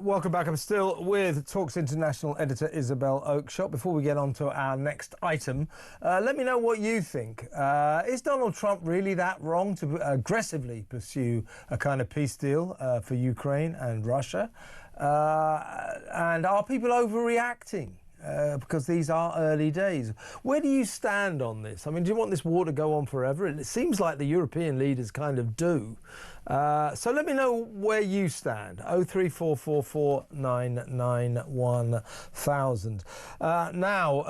Welcome back. I'm still with Talks International editor Isabel Oakeshott. Before we get on to our next item, let me know what you think. Is Donald Trump really that wrong to aggressively pursue a kind of peace deal for Ukraine and Russia? And are people overreacting? Because these are early days. Where do you stand on this? I mean, do you want this war to go on forever? It seems like the European leaders kind of do. So let me know where you stand. 03444991000. Now,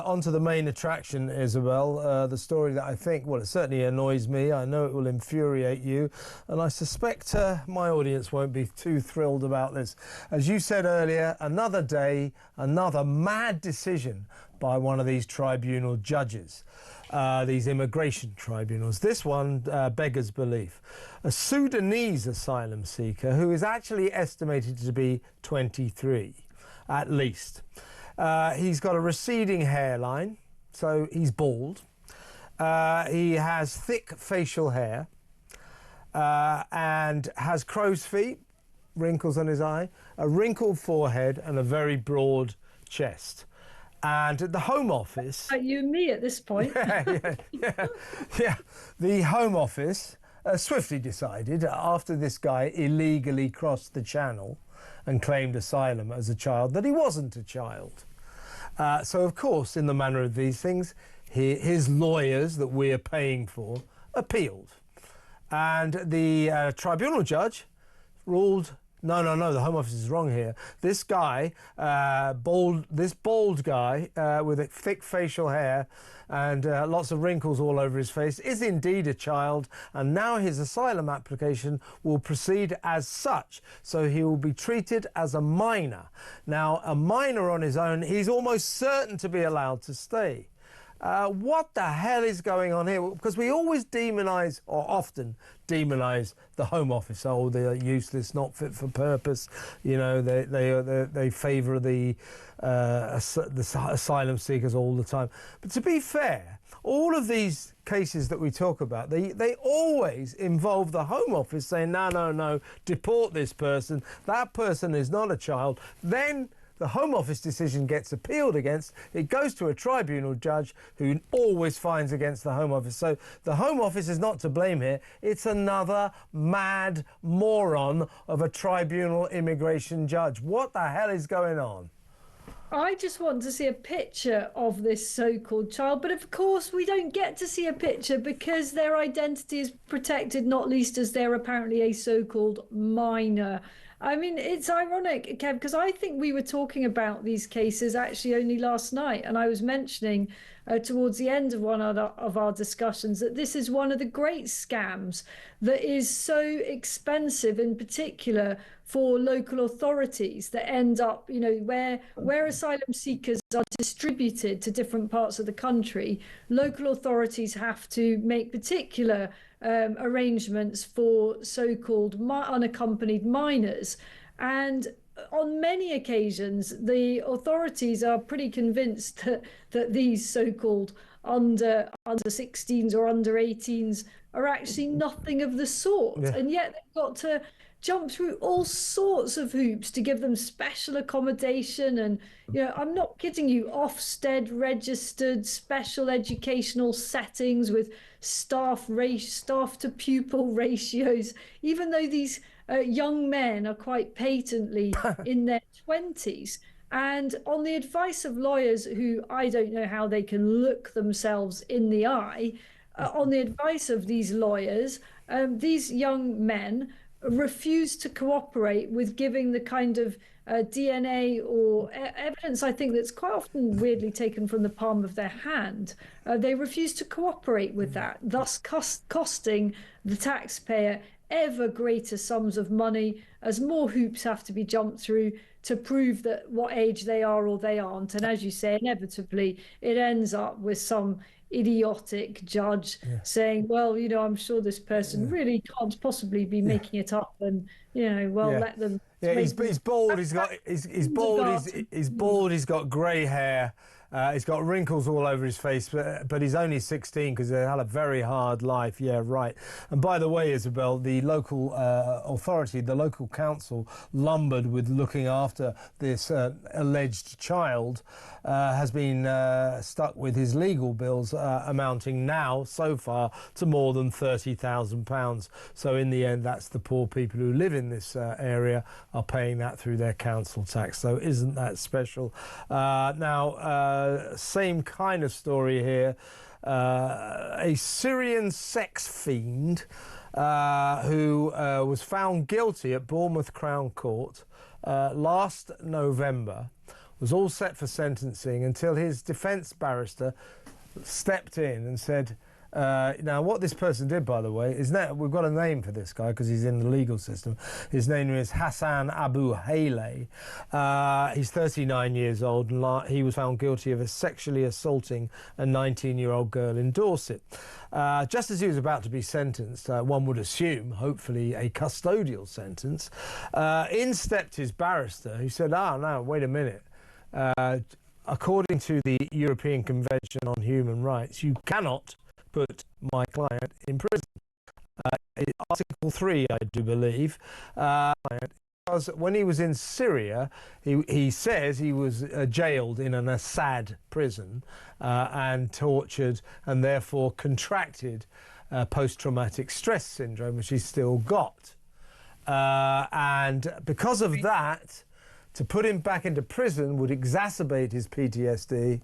on to the main attraction, Isabel. The story that I think, well, it certainly annoys me. I know it will infuriate you. And I suspect my audience won't be too thrilled about this. As you said earlier, another day, another mad decision by one of these tribunal judges. These immigration tribunals. This one beggars belief. A Sudanese asylum seeker who is actually estimated to be 23, at least. He's got a receding hairline, so he's bald. He has thick facial hair and has crow's feet, wrinkles on his eye, a wrinkled forehead and a very broad chest. And the Home Office... You and me at this point. Yeah. The Home Office swiftly decided, after this guy illegally crossed the channel and claimed asylum as a child, that he wasn't a child. So, of course, in the manner of these things, his lawyers that we're paying for appealed. And the tribunal judge ruled... No, the Home Office is wrong here. This guy, this bald guy with a thick facial hair and lots of wrinkles all over his face is indeed a child, and now his asylum application will proceed as such. So he will be treated as a minor. Now, a minor on his own, he's almost certain to be allowed to stay. What the hell is going on here? Because we always demonise, or often demonise, the Home Office. Oh, they're useless, not fit for purpose. You know, they favour the asylum seekers all the time. But to be fair, all of these cases that we talk about, they always involve the Home Office saying, no, deport this person. That person is not a child. Then the Home Office decision gets appealed against. It goes to a tribunal judge who always finds against the Home Office. So the Home Office is not to blame here. It's another mad moron of a tribunal immigration judge. What the hell is going on? I just want to see a picture of this so-called child, but of course we don't get to see a picture because their identity is protected, not least as they're apparently a so-called minor. I mean, it's ironic, Kev, because I think we were talking about these cases actually only last night, and I was mentioning towards the end of one of our discussions that this is one of the great scams that is so expensive, in particular for local authorities, that end up, you know, where asylum seekers are distributed to different parts of the country. Local authorities have to make particular arrangements for so-called unaccompanied minors, and on many occasions the authorities are pretty convinced that these so-called under 16s or under 18s are actually nothing of the sort. Yeah. And yet they've got to jump through all sorts of hoops to give them special accommodation, and, you know, I'm not kidding you, Ofsted registered special educational settings with staff to pupil ratios, even though these young men are quite patently in their 20s. And on the advice of lawyers who I don't know how they can look themselves in the eye, on the advice of these lawyers, these young men refuse to cooperate with giving the kind of DNA or evidence, I think, that's quite often weirdly taken from the palm of their hand. They refuse to cooperate with that, thus costing the taxpayer ever greater sums of money as more hoops have to be jumped through to prove that what age they are or they aren't. And as you say, inevitably it ends up with some idiotic judge saying, well, you know, I'm sure this person really can't possibly be making it up, and, you know, well, let them. Yeah, he's bald. He's bald. He's bald. He's got grey hair. He's got wrinkles all over his face, but he's only 16 because he had a very hard life. Yeah, right. And by the way, Isabel, the local authority, the local council, lumbered with looking after this alleged child, has been stuck with his legal bills amounting now, so far, to more than £30,000. So in the end, that's the poor people who live in this area are paying that through their council tax. So isn't that special? Now, same kind of story here. A Syrian sex fiend who was found guilty at Bournemouth Crown Court last November was all set for sentencing until his defence barrister stepped in and said, now what this person did, by the way, is that we've got a name for this guy because he's in the legal system. His name is Hassan Abu Haile. He's 39 years old and he was found guilty of sexually assaulting a 19-year-old girl in Dorset. Just as he was about to be sentenced, one would assume, hopefully, a custodial sentence, in stepped his barrister who said, no, wait a minute. According to the European Convention on Human Rights, you cannot put my client in prison. Article 3, I do believe. Because when he was in Syria, he says he was jailed in an Assad prison and tortured and therefore contracted post-traumatic stress syndrome, which he's still got. And because of that, to put him back into prison would exacerbate his PTSD.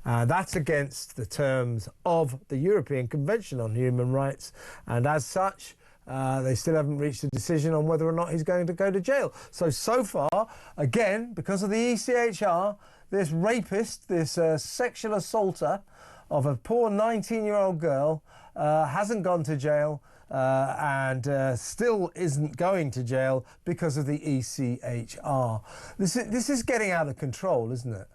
That's against the terms of the European Convention on Human Rights, and as such, they still haven't reached a decision on whether or not he's going to go to jail. So far, again, because of the ECHR, this rapist, this sexual assaulter of a poor 19-year-old girl hasn't gone to jail and still isn't going to jail because of the ECHR. This is getting out of control, isn't it?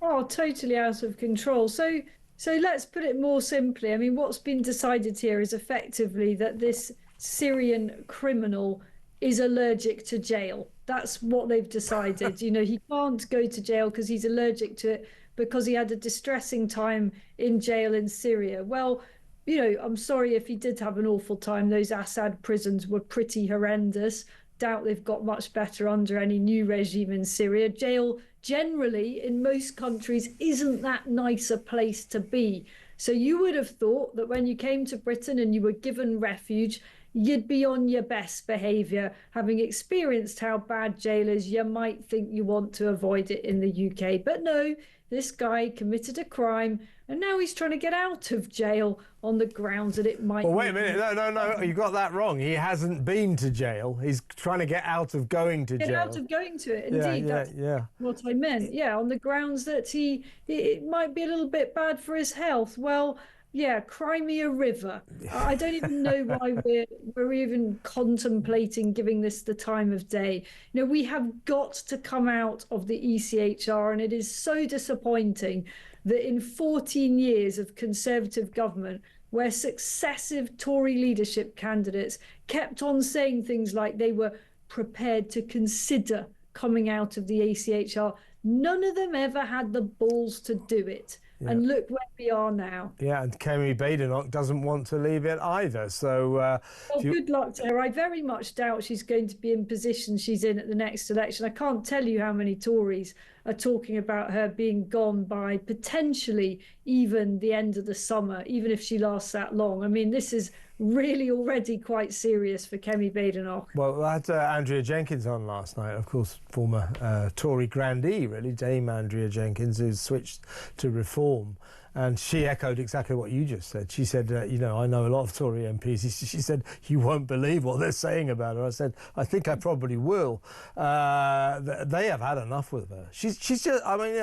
Oh, totally out of control. So let's put it more simply. I mean, what's been decided here is effectively that this Syrian criminal is allergic to jail. That's what they've decided. You know, he can't go to jail because he's allergic to it because he had a distressing time in jail in Syria. Well, you know, I'm sorry if he did have an awful time. Those Assad prisons were pretty horrendous. Doubt they've got much better under any new regime in Syria. Jail generally in most countries isn't that nice a place to be. So you would have thought that when you came to Britain and you were given refuge, you'd be on your best behaviour. Having experienced how bad jail is, you might think you want to avoid it in the UK. But no, this guy committed a crime and now he's trying to get out of jail on the grounds that it might... Well, wait a minute. No, you got that wrong. He hasn't been to jail. He's trying to get out of going to jail. Get out of going to it, indeed. That's what I meant. Yeah, on the grounds that it might be a little bit bad for his health. Well, yeah, Crimea River. I don't even know why we're even contemplating giving this the time of day. You know, we have got to come out of the ECHR, and it is so disappointing that in 14 years of Conservative government, where successive Tory leadership candidates kept on saying things like they were prepared to consider coming out of the ECHR, none of them ever had the balls to do it. Yeah. And look where we are now. Yeah, and Kemi Badenoch doesn't want to leave it either. So, well, good luck to her. I very much doubt she's going to be in position she's in at the next election. I can't tell you how many Tories are talking about her being gone by potentially even the end of the summer, even if she lasts that long. I mean, this is really already quite serious for Kemi Badenoch. Well, I had Andrea Jenkins on last night, of course, former Tory grandee, really, Dame Andrea Jenkins, who's switched to Reform. And she echoed exactly what you just said. She said, you know, I know a lot of Tory MPs. She said, you won't believe what they're saying about her. I said, I think I probably will. They have had enough with her. She's just, I mean,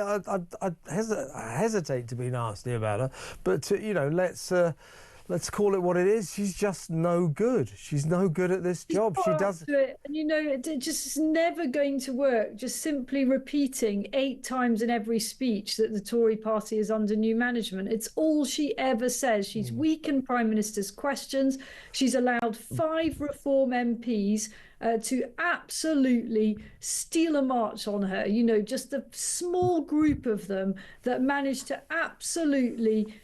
I hesitate to be nasty about her, but, you know, let's call it what it is. She's just no good. She's no good at this job. She does it. And you know, it just is never going to work. Just simply repeating 8 times in every speech that the Tory party is under new management. It's all she ever says. She's weakened Prime Minister's questions. She's allowed 5 Reform MPs to absolutely steal a march on her. You know, just a small group of them that managed to absolutely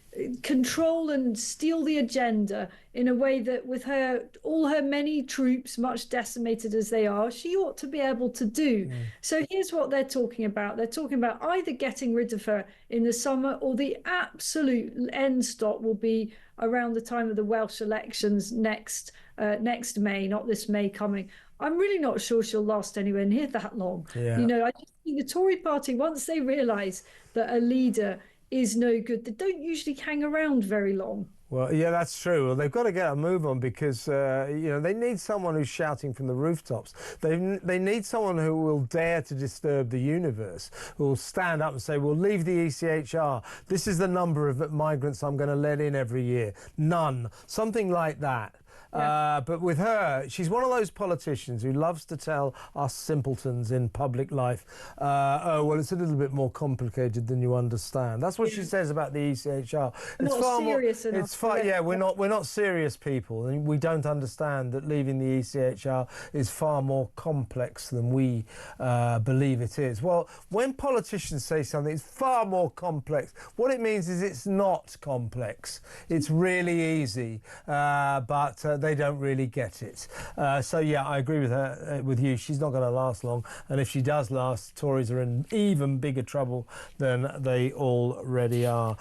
control and steal the agenda in a way that, with her, all her many troops, much decimated as they are, she ought to be able to do. So here's what they're talking about. They're talking about either getting rid of her in the summer, or the absolute end stop will be around the time of the Welsh elections next May, not this May coming. I'm really not sure she'll last anywhere near that long. Yeah. You know, I just think the Tory party, once they realise that a leader is no good, they don't usually hang around very long. Well, yeah, that's true. Well, they've got to get a move on, because you know, they need someone who's shouting from the rooftops. They need someone who will dare to disturb the universe, who will stand up and say, "We'll leave the ECHR. This is the number of migrants I'm going to let in every year. None." Something like that. Yeah. But with her, she's one of those politicians who loves to tell us simpletons in public life, oh, well, it's a little bit more complicated than you understand. That's what she says about the ECHR. It's not far serious more, enough. it's far, yeah, we're not serious people, and we don't understand that leaving the ECHR is far more complex than we believe it is. Well, when politicians say something, it's far more complex. What it means is it's not complex. It's really easy, but they don't really get it. So yeah, I agree with her, with you. She's not going to last long, and if she does last, Tories are in even bigger trouble than they already are.